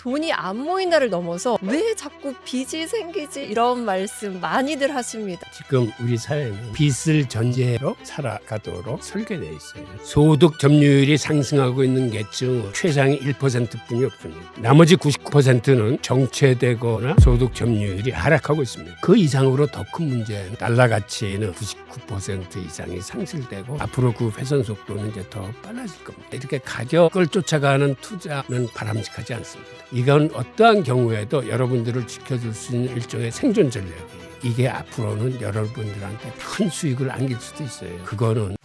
돈이 안 모인다를 넘어서 왜 자꾸 빚이 생기지 이런 말씀 많이들 하십니다. 지금 우리 사회는 빚을 전제로 살아가도록 설계되어 있어요. 소득 점유율이 상승하고 있는 계층은 최상위 1%뿐이 없습니다. 나머지 99%는 정체되거나 소득 점유율이 하락하고 있습니다. 그 이상으로 더 큰 문제는 달러 가치는 99% 이상이 상실되고 앞으로 그 회선 속도는 이제 더 빨라질 겁니다. 이렇게 가격을 쫓아가는 투자는 바람직하지 않습니다. 이건 어떠한 경우에도 여러분들을 지켜줄 수 있는 일종의 생존 전략이에요. 이게 앞으로는 여러분들한테 큰 수익을 안길 수도 있어요. 그거는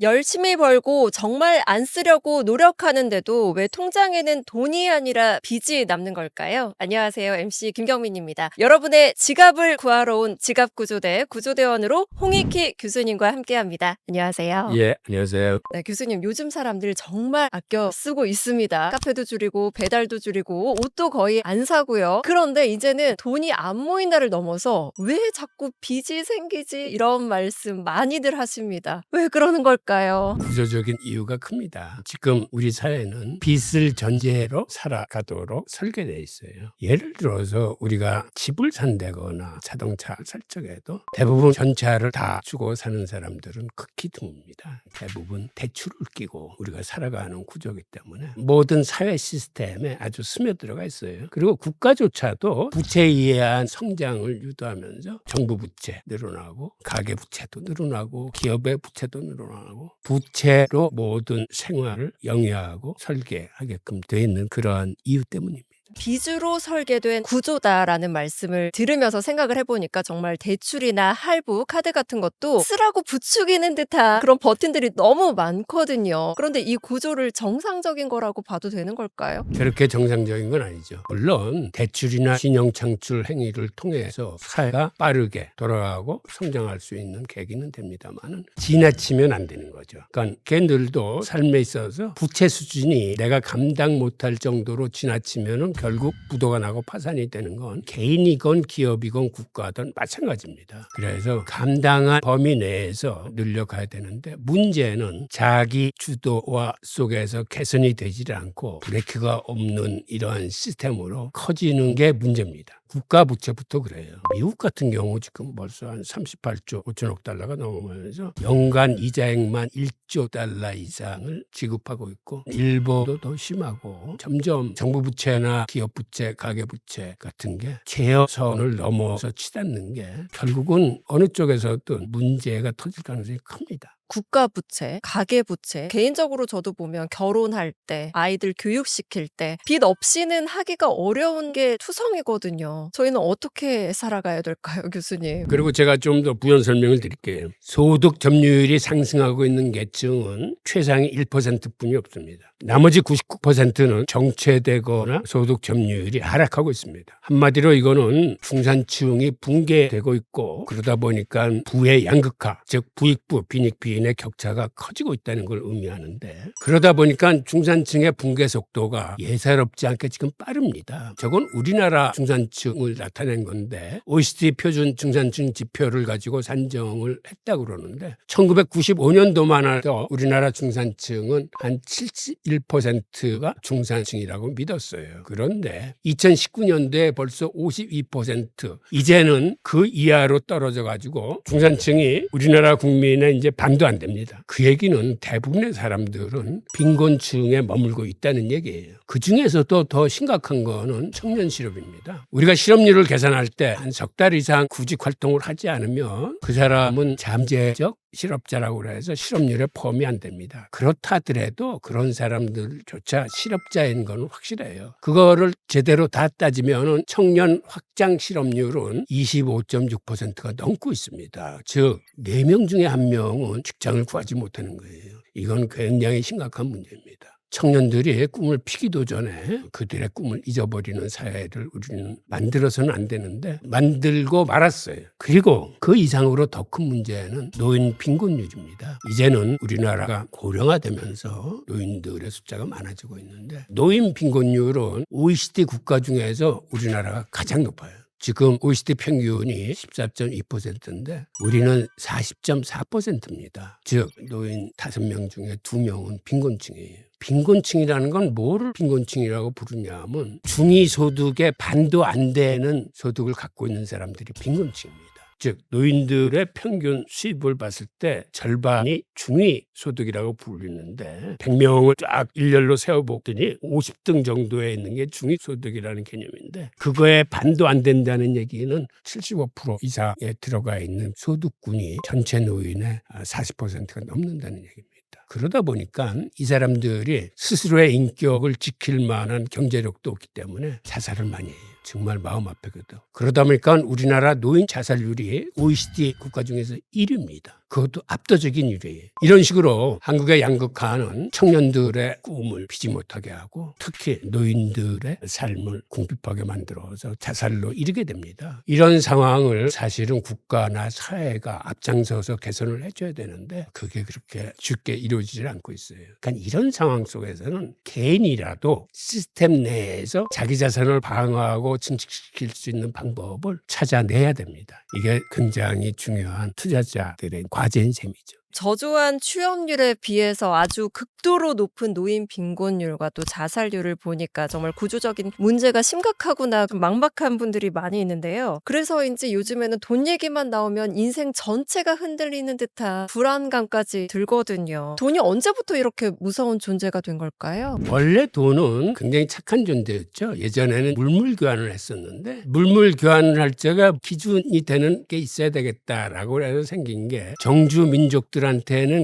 열심히 벌고 정말 안 쓰려고 노력하는데도 왜 통장에는 돈이 아니라 빚이 남는 걸까요? 안녕하세요. MC 김경민입니다. 여러분의 지갑을 구하러 온 지갑구조대 구조대원으로 홍익희 교수님과 함께합니다. 안녕하세요. 예, 안녕하세요. 네, 교수님, 요즘 사람들 정말 아껴 쓰고 있습니다. 카페도 줄이고 배달도 줄이고 옷도 거의 안 사고요. 그런데 이제는 돈이 안 모인다를 넘어서 왜 자꾸 빚이 생기지 이런 말씀 많이들 하십니다. 왜 그러는 걸까요? 구조적인 이유가 큽니다. 지금 우리 사회는 빚을 전제로 살아가도록 설계되어 있어요. 예를 들어서 우리가 집을 산다거나 자동차를 살 적에도 대부분 전차를 다 주고 사는 사람들은 극히 드뭅니다. 대부분 대출을 끼고 우리가 살아가는 구조이기 때문에 모든 사회 시스템에 아주 스며들어가 있어요. 그리고 국가조차도 부채에 의한 성장을 유도하면서 정부 부채 늘어나고 가계 부채도 늘어나고 기업의 부채도 늘어나고 부채로 모든 생활을 영위하고 설계하게끔 되어 있는 그러한 이유 때문입니다. 빚으로 설계된 구조다라는 말씀을 들으면서 생각을 해보니까 정말 대출이나 할부, 카드 같은 것도 쓰라고 부추기는 듯한 그런 버튼들이 너무 많거든요. 그런데 이 구조를 정상적인 거라고 봐도 되는 걸까요? 그렇게 정상적인 건 아니죠. 물론 대출이나 신용 창출 행위를 통해서 사회가 빠르게 돌아가고 성장할 수 있는 계기는 됩니다만 지나치면 안 되는 거죠. 그러니까 걔들도 삶에 있어서 부채 수준이 내가 감당 못할 정도로 지나치면 결국 부도가 나고 파산이 되는 건 개인이건 기업이건 국가든 마찬가지입니다. 그래서 감당한 범위 내에서 늘려가야 되는데 문제는 자기 주도와 속에서 개선이 되지 않고 브레이크가 없는 이러한 시스템으로 커지는 게 문제입니다. 국가 부채부터 그래요. 미국 같은 경우 지금 벌써 한 38조 5천억 달러가 넘으면서 연간 이자액만 1조 달러 이상을 지급하고 있고 일본도 더 심하고 점점 정부 부채나 기업 부채, 가계 부채 같은 게 제어선을 넘어서 치닫는 게 결국은 어느 쪽에서든 문제가 터질 가능성이 큽니다. 국가 부채, 가계 부채, 개인적으로 저도 보면 결혼할 때, 아이들 교육시킬 때 빚 없이는 하기가 어려운 게 투성이거든요. 저희는 어떻게 살아가야 될까요, 교수님? 그리고 제가 좀 더 부연 설명을 드릴게요. 소득 점유율이 상승하고 있는 계층은 최상위 1%뿐이 없습니다. 나머지 99%는 정체되거나 소득 점유율이 하락하고 있습니다. 한마디로 이거는 중산층이 붕괴되고 있고 그러다 보니까 부의 양극화, 즉 부익부, 빈익빈의 격차가 커지고 있다는 걸 의미하는데 그러다 보니까 중산층의 붕괴 속도가 예사롭지 않게 지금 빠릅니다. 저건 우리나라 중산층을 나타낸 건데 OECD 표준 중산층 지표를 가지고 산정을 했다고 그러는데 1995년도만 해도 우리나라 중산층은 한 71%가 중산층이라고 믿었어요. 그런데 2019년도에 벌써 52%, 이제는 그 이하로 떨어져 가지고 중산층이 우리나라 국민의 이제 반도 안 됩니다. 그 얘기는 대부분의 사람들은 빈곤층에 머물고 있다는 얘기예요. 그 중에서도 더 심각한 거는 청년 실업입니다. 우리가 실업률을 계산할 때 한 석 달 이상 구직 활동을 하지 않으면 그 사람은 잠재적 실업자라고 해서 실업률에 포함이 안 됩니다. 그렇다 하더라도 그런 사람들조차 실업자인 건 확실해요. 그거를 제대로 다 따지면 청년 확장 실업률은 25.6%가 넘고 있습니다. 즉 4명 중에 1명은 직장을 구하지 못하는 거예요. 이건 굉장히 심각한 문제입니다. 청년들이 꿈을 피기도 전에 그들의 꿈을 잊어버리는 사회를 우리는 만들어서는 안 되는데 만들고 말았어요. 그리고 그 이상으로 더 큰 문제는 노인 빈곤율입니다. 이제는 우리나라가 고령화되면서 노인들의 숫자가 많아지고 있는데 노인 빈곤율은 OECD 국가 중에서 우리나라가 가장 높아요. 지금 OECD 평균이 14.2%인데 우리는 40.4%입니다. 즉 노인 5명 중에 2명은 빈곤층이에요. 빈곤층이라는 건 뭐를 빈곤층이라고 부르냐면 중위소득의 반도 안 되는 소득을 갖고 있는 사람들이 빈곤층입니다. 즉 노인들의 평균 수입을 봤을 때 절반이 중위소득이라고 불리는데 100명을 쫙 일렬로 세워보더니 50등 정도에 있는 게 중위소득이라는 개념인데 그거에 반도 안 된다는 얘기는 75% 이상에 들어가 있는 소득군이 전체 노인의 40%가 넘는다는 얘기입니다. 그러다 보니까 이 사람들이 스스로의 인격을 지킬 만한 경제력도 없기 때문에 자살을 많이 해요. 정말 마음 아프거든. 그러다 보니까 우리나라 노인 자살률이 OECD 국가 중에서 1위입니다. 그것도 압도적인 1위예요. 이런 식으로 한국의 양극화는 청년들의 꿈을 피지 못하게 하고 특히 노인들의 삶을 궁핍하게 만들어서 자살로 이르게 됩니다. 이런 상황을 사실은 국가나 사회가 앞장서서 개선을 해줘야 되는데 그게 그렇게 쉽게 이루어지질 않고 있어요. 그러니까 이런 상황 속에서는 개인이라도 시스템 내에서 자기 자산을 방어하고 증식시킬 수 있는 방법을 찾아내야 됩니다. 이게 굉장히 중요한 투자자들의 과제인 셈이죠. 저조한 취업률에 비해서 아주 극도로 높은 노인 빈곤율과 또 자살률을 보니까 정말 구조적인 문제가 심각하구나 막막한 분들이 많이 있는데요. 그래서인지 요즘에는 돈 얘기만 나오면 인생 전체가 흔들리는 듯한 불안감까지 들거든요. 돈이 언제부터 이렇게 무서운 존재가 된 걸까요? 원래 돈은 굉장히 착한 존재였죠. 예전에는 물물 교환을 했었는데 물물 교환을 할 때가 기준이 되는 게 있어야 되겠다라고 해서 생긴 게 정주 민족들한테는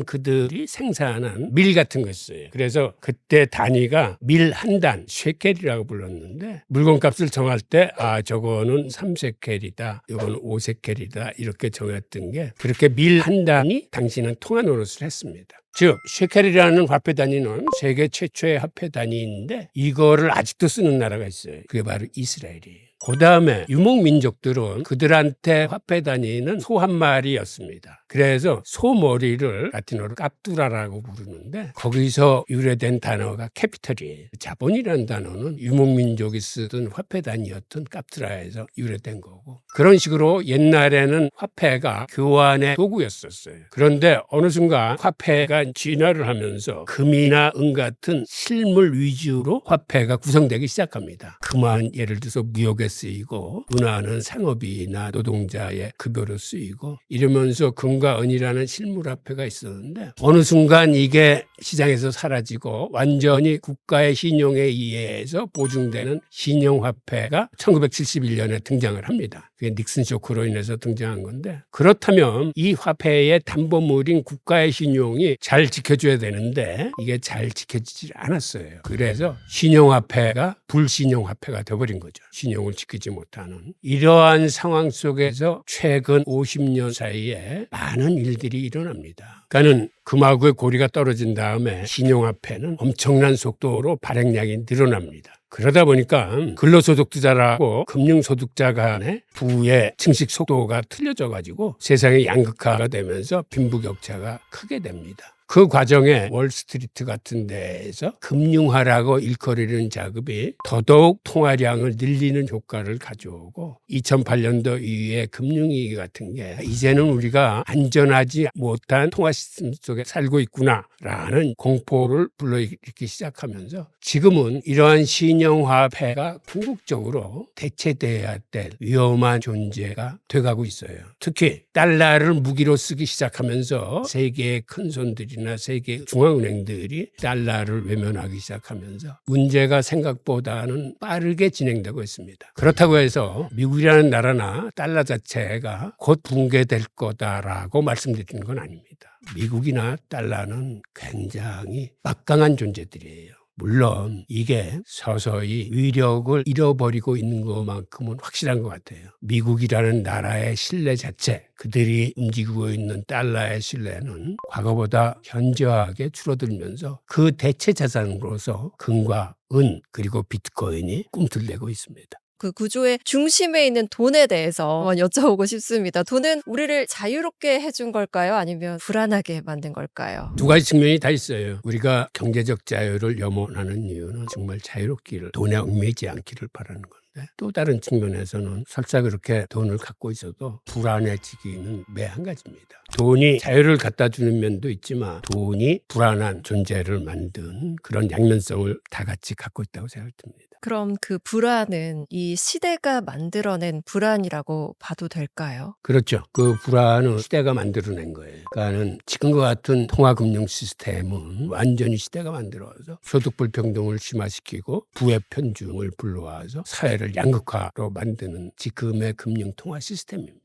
그들이 생산한 밀 같은 거였어요. 그래서 그때 단위가 밀 한 단, 쉐켈이라고 불렀는데 물건값을 정할 때 저거는 3쉐켈이다, 이거는 5쉐켈이다 이렇게 정했던 게 그렇게 밀 한 단이 당시는 통화 노릇을 했습니다. 즉 쉐켈이라는 화폐 단위는 세계 최초의 화폐 단위인데 이거를 아직도 쓰는 나라가 있어요. 그게 바로 이스라엘이에요. 그 다음에 유목민족들은 그들한테 화폐 단위는 소 한 마리였습니다. 그래서 소 머리를 라틴어로 깝두라라고 부르는데 거기서 유래된 단어가 캐피털이에요. 자본이라는 단어는 유목민족이 쓰던 화폐 단위였던 깝두라에서 유래된 거고 그런 식으로 옛날에는 화폐가 교환의 도구였었어요. 그런데 어느 순간 화폐가 진화를 하면서 금이나 은 같은 실물 위주로 화폐가 구성되기 시작합니다. 금은 예를 들어서 무역에 쓰이고 은화는 상업이나 노동자의 급여로 쓰이고 이러면서 금과 은이라는 실물화폐가 있었는데 어느 순간 이게 시장에서 사라지고 완전히 국가의 신용에 의해서 보증되는 신용화폐가 1971년에 등장을 합니다. 그게 닉슨 쇼크로 인해서 등장한 건데 그렇다면 이 화폐의 담보물인 국가의 신용이 잘 지켜줘야 되는데 이게 잘 지켜지지 않았어요. 그래서 신용화폐가 불신용화폐가 돼버린 거죠. 신용을 지키지 못하는 이러한 상황 속에서 최근 50년 사이에 많은 일들이 일어납니다. 그러니까는 금하고의 고리가 떨어진 다음에 신용화폐는 엄청난 속도로 발행량이 늘어납니다. 그러다 보니까 근로소득자라고 금융소득자 간의 부의 증식 속도가 틀려져 가지고 세상이 양극화가 되면서 빈부격차가 크게 됩니다. 그 과정에 월스트리트 같은 데에서 금융화라고 일컬이는 자금이 더더욱 통화량을 늘리는 효과를 가져오고 2008년도 이후에 금융위기 같은 게 이제는 우리가 안전하지 못한 통화 시스템 속에 살고 있구나라는 공포를 불러일으키기 시작하면서 지금은 이러한 신용화폐가 궁극적으로 대체돼야 될 위험한 존재가 돼가고 있어요. 특히 달러를 무기로 쓰기 시작하면서 세계의 큰 손들이 세계 중앙은행들이 달러를 외면하기 시작하면서 문제가 생각보다는 빠르게 진행되고 있습니다. 그렇다고 해서 미국이라는 나라나 달러 자체가 곧 붕괴될 거다라고 말씀드리는 건 아닙니다. 미국이나 달러는 굉장히 막강한 존재들이에요. 물론 이게 서서히 위력을 잃어버리고 있는 것만큼은 확실한 것 같아요. 미국이라는 나라의 신뢰 자체, 그들이 움직이고 있는 달러의 신뢰는 과거보다 현저하게 줄어들면서 그 대체 자산으로서 금과 은 그리고 비트코인이 꿈틀대고 있습니다. 그 구조의 중심에 있는 돈에 대해서 한번 여쭤보고 싶습니다. 돈은 우리를 자유롭게 해준 걸까요? 아니면 불안하게 만든 걸까요? 두 가지 측면이 다 있어요. 우리가 경제적 자유를 염원하는 이유는 정말 자유롭기를, 돈에 얽매이지 않기를 바라는 건데 또 다른 측면에서는 설사 그렇게 돈을 갖고 있어도 불안해지기는 매 한 가지입니다. 돈이 자유를 갖다 주는 면도 있지만 돈이 불안한 존재를 만든 그런 양면성을 다 같이 갖고 있다고 생각됩니다. 그럼 그 불안은 이 시대가 만들어낸 불안이라고 봐도 될까요? 그렇죠. 그 불안은 시대가 만들어낸 거예요. 그러니까는 지금과 같은 통화금융 시스템은 완전히 시대가 만들어서 소득 불평등을 심화시키고 부의 편중을 불러와서 사회를 양극화로 만드는 지금의 금융 통화 시스템입니다.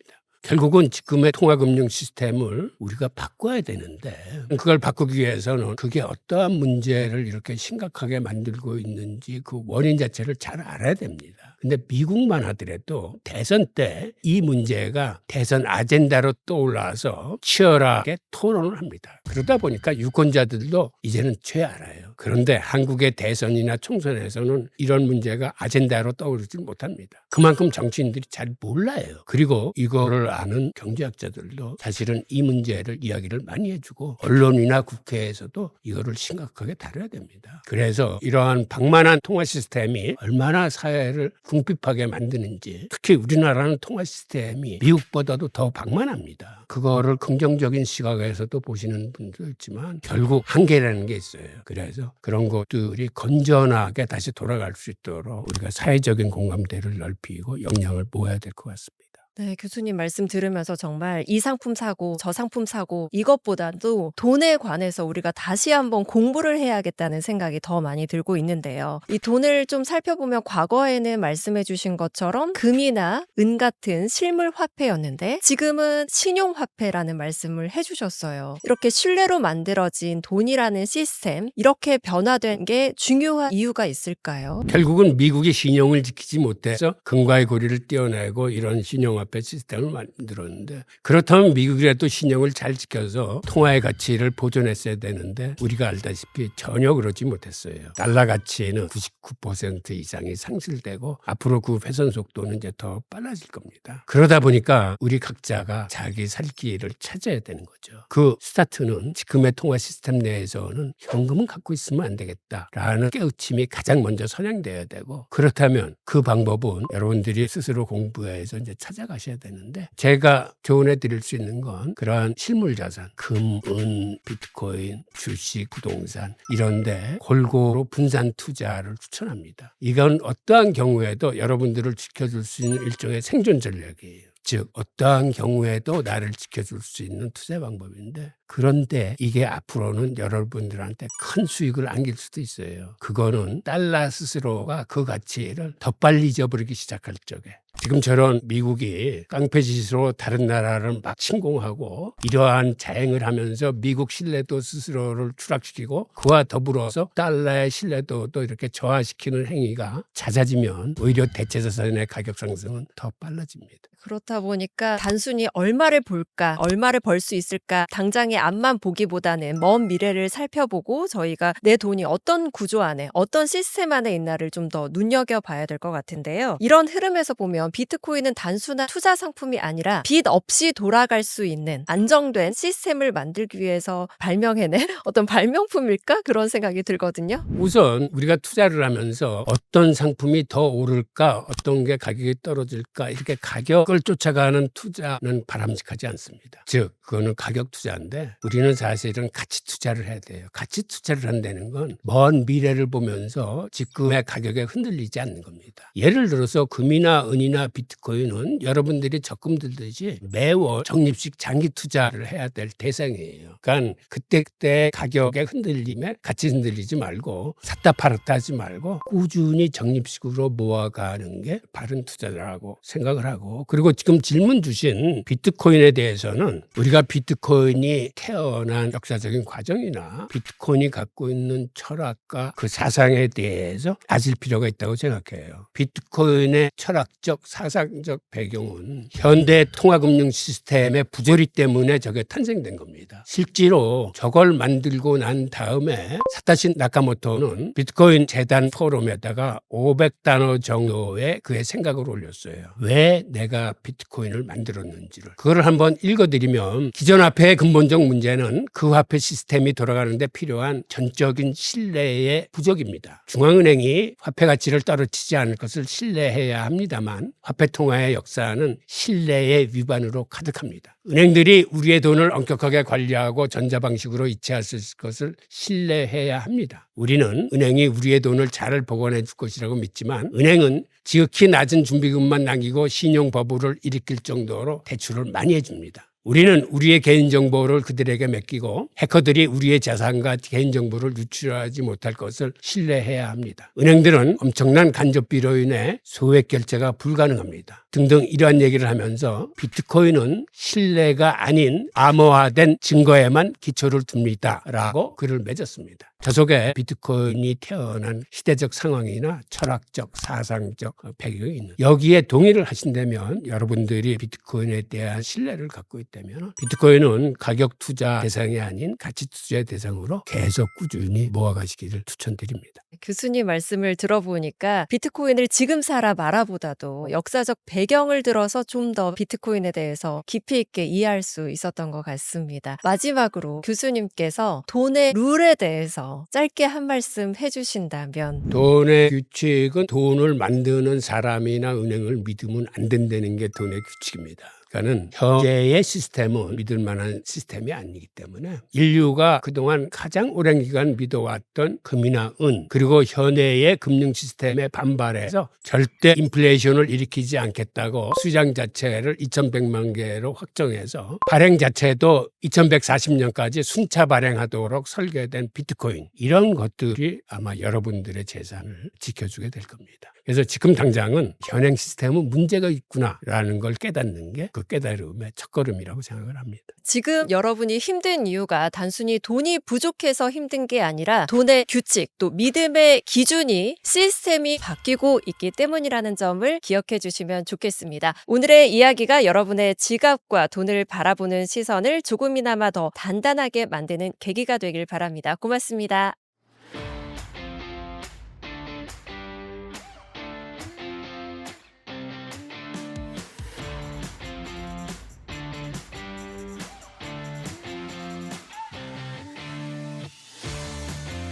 결국은 지금의 통화금융 시스템을 우리가 바꿔야 되는데 그걸 바꾸기 위해서는 그게 어떠한 문제를 이렇게 심각하게 만들고 있는지 그 원인 자체를 잘 알아야 됩니다. 근데 미국만 하더라도 대선 때 이 문제가 대선 아젠다로 떠올라서 치열하게 토론을 합니다. 그러다 보니까 유권자들도 이제는 죄 알아요. 그런데 한국의 대선이나 총선에서는 이런 문제가 아젠다로 떠오르지 못합니다. 그만큼 정치인들이 잘 몰라요. 그리고 이거를 아는 경제학자들도 사실은 이 문제를 이야기를 많이 해주고 언론이나 국회에서도 이거를 심각하게 다뤄야 됩니다. 그래서 이러한 방만한 통화 시스템이 얼마나 사회를 궁핍하게 만드는지, 특히 우리나라는 통화 시스템이 미국보다도 더 방만합니다. 그거를 긍정적인 시각에서도 보시는 분도 있지만 결국 한계라는 게 있어요. 그래서 그런 것들이 건전하게 다시 돌아갈 수 있도록 우리가 사회적인 공감대를 넓히고 역량을 모아야 될 것 같습니다. 네, 교수님 말씀 들으면서 정말 이 상품 사고 저 상품 사고 이것보다도 돈에 관해서 우리가 다시 한번 공부를 해야겠다는 생각이 더 많이 들고 있는데요. 이 돈을 좀 살펴보면 과거에는 말씀해 주신 것처럼 금이나 은 같은 실물 화폐였는데 지금은 신용화폐라는 말씀을 해주셨어요. 이렇게 신뢰로 만들어진 돈이라는 시스템, 이렇게 변화된 게 중요한 이유가 있을까요? 결국은 미국이 신용을 지키지 못해서 금과의 고리를 떼어내고 이런 신용화폐 시스템을 만들었는데, 그렇다면 미국이라도 신용을 잘 지켜서 통화의 가치를 보존했어야 되는데 우리가 알다시피 전혀 그러지 못했어요. 달러 가치는 99% 이상이 상실되고 앞으로 그 훼손 속도는 이제 더 빨라질 겁니다. 그러다 보니까 우리 각자가 자기 살 길을 찾아야 되는 거죠. 그 스타트는 지금의 통화 시스템 내에서는 현금은 갖고 있으면 안 되겠다라는 깨우침이 가장 먼저 선양돼야 되고, 그렇다면 그 방법은 여러분들이 스스로 공부해서 이제 찾아가셔야 되는데, 제가 조언해 드릴 수 있는 건 그러한 실물 자산, 금, 은, 비트코인, 주식, 부동산 이런데 골고루 분산 투자를 추천합니다. 이건 어떠한 경우에도 여러분들을 지켜줄 수 있는 일종의 생존 전략이에요. 즉 어떠한 경우에도 나를 지켜줄 수 있는 투자 방법인데, 그런데 이게 앞으로는 여러분들한테 큰 수익을 안길 수도 있어요. 그거는 달러 스스로가 그 가치를 더 빨리 잊어버리기 시작할 적에, 지금처럼 미국이 깡패짓으로 다른 나라를 막 침공하고 이러한 자행을 하면서 미국 신뢰도 스스로를 추락시키고 그와 더불어서 달러의 신뢰도도 이렇게 저하시키는 행위가 잦아지면 오히려 대체자산의 가격 상승은 더 빨라집니다. 그렇다 보니까 단순히 얼마를 볼까, 얼마를 벌 수 있을까, 당장의 앞만 보기보다는 먼 미래를 살펴보고 저희가 내 돈이 어떤 구조 안에, 어떤 시스템 안에 있나를 좀 더 눈여겨봐야 될 것 같은데요. 이런 흐름에서 보면 비트코인은 단순한 투자 상품이 아니라 빚 없이 돌아갈 수 있는 안정된 시스템을 만들기 위해서 발명해낸 어떤 발명품일까? 그런 생각이 들거든요. 우선 우리가 투자를 하면서 어떤 상품이 더 오를까, 어떤 게 가격이 떨어질까, 이렇게 가격을 쫓아가는 투자는 바람직하지 않습니다. 즉 그거는 가격 투자인데 우리는 사실은 가치 투자를 해야 돼요. 가치 투자를 한다는 건 먼 미래를 보면서 지금의 가격에 흔들리지 않는 겁니다. 예를 들어서 금이나 은이나 비트코인은 여러분들이 적금 들듯이 매월 적립식 장기 투자를 해야 될 대상이에요. 그러니까 그때 가격에 흔들림에 같이 흔들리지 말고 샀다 팔았다 하지 말고 꾸준히 적립식으로 모아가는 게 바른 투자라고 생각을 하고, 그리고 지금 질문 주신 비트코인에 대해서는 우리가 비트코인이 태어난 역사적인 과정이나 비트코인이 갖고 있는 철학과 그 사상에 대해서 아실 필요가 있다고 생각해요. 비트코인의 철학적 사상적 배경은 현대 통화금융 시스템의 부조리 때문에 저게 탄생된 겁니다. 실제로 저걸 만들고 난 다음에 사토시 나카모토는 비트코인 재단 포럼에다가 500단어 정도의 그의 생각을 올렸어요. 왜 내가 비트코인을 만들었는지를. 그걸 한번 읽어드리면 기존 화폐의 근본적 심각한 문제는 그 화폐 시스템이 돌아가는데 필요한 전적인 신뢰의 부족입니다. 중앙은행이 화폐 가치를 떨어뜨리지 않을 것을 신뢰해야 합니다만 화폐 통화의 역사는 신뢰의 위반으로 가득합니다. 은행들이 우리의 돈을 엄격하게 관리하고 전자방식으로 이체할 수 있을 것을 신뢰해야 합니다. 우리는 은행이 우리의 돈을 잘 보관해 줄 것이라고 믿지만 은행은 지극히 낮은 준비금만 남기고 신용버블을 일으킬 정도로 대출을 많이 해줍니다. 우리는 우리의 개인정보를 그들에게 맡기고 해커들이 우리의 자산과 개인정보를 유출하지 못할 것을 신뢰해야 합니다. 은행들은 엄청난 간접비로 인해 소액 결제가 불가능합니다. 등등 이러한 얘기를 하면서 비트코인은 신뢰가 아닌 암호화된 증거에만 기초를 둡니다. 라고 글을 맺었습니다. 저 속에 비트코인이 태어난 시대적 상황이나 철학적, 사상적 배경이 있는 여기에 동의를 하신다면 여러분들이 비트코인에 대한 신뢰를 갖고 있다면 비트코인은 가격 투자 대상이 아닌 가치 투자의 대상으로 계속 꾸준히 모아가시기를 추천드립니다. 교수님 말씀을 들어보니까 비트코인을 지금 사라 마라보다도 역사적 배경을 들어서 좀 더 비트코인에 대해서 깊이 있게 이해할 수 있었던 것 같습니다. 마지막으로 교수님께서 돈의 룰에 대해서 짧게 한 말씀 해주신다면. 돈의 규칙은 돈을 만드는 사람이나 은행을 믿으면 안 된다는 게 돈의 규칙입니다. 그러니까는 현재의 시스템은 믿을 만한 시스템이 아니기 때문에 인류가 그동안 가장 오랜 기간 믿어왔던 금이나 은 그리고 현대의 금융 시스템에 반발해서 절대 인플레이션을 일으키지 않겠다고 수장 자체를 2100만 개로 확정해서 발행 자체도 2140년까지 순차 발행하도록 설계된 비트코인 이런 것들이 아마 여러분들의 재산을 지켜주게 될 겁니다. 그래서 지금 당장은 현행 시스템은 문제가 있구나라는 걸 깨닫는 게 그 깨달음의 첫걸음이라고 생각을 합니다. 지금 여러분이 힘든 이유가 단순히 돈이 부족해서 힘든 게 아니라 돈의 규칙 또 믿음의 기준이 시스템이 바뀌고 있기 때문이라는 점을 기억해 주시면 좋겠습니다. 오늘의 이야기가 여러분의 지갑과 돈을 바라보는 시선을 조금이나마 더 단단하게 만드는 계기가 되길 바랍니다. 고맙습니다.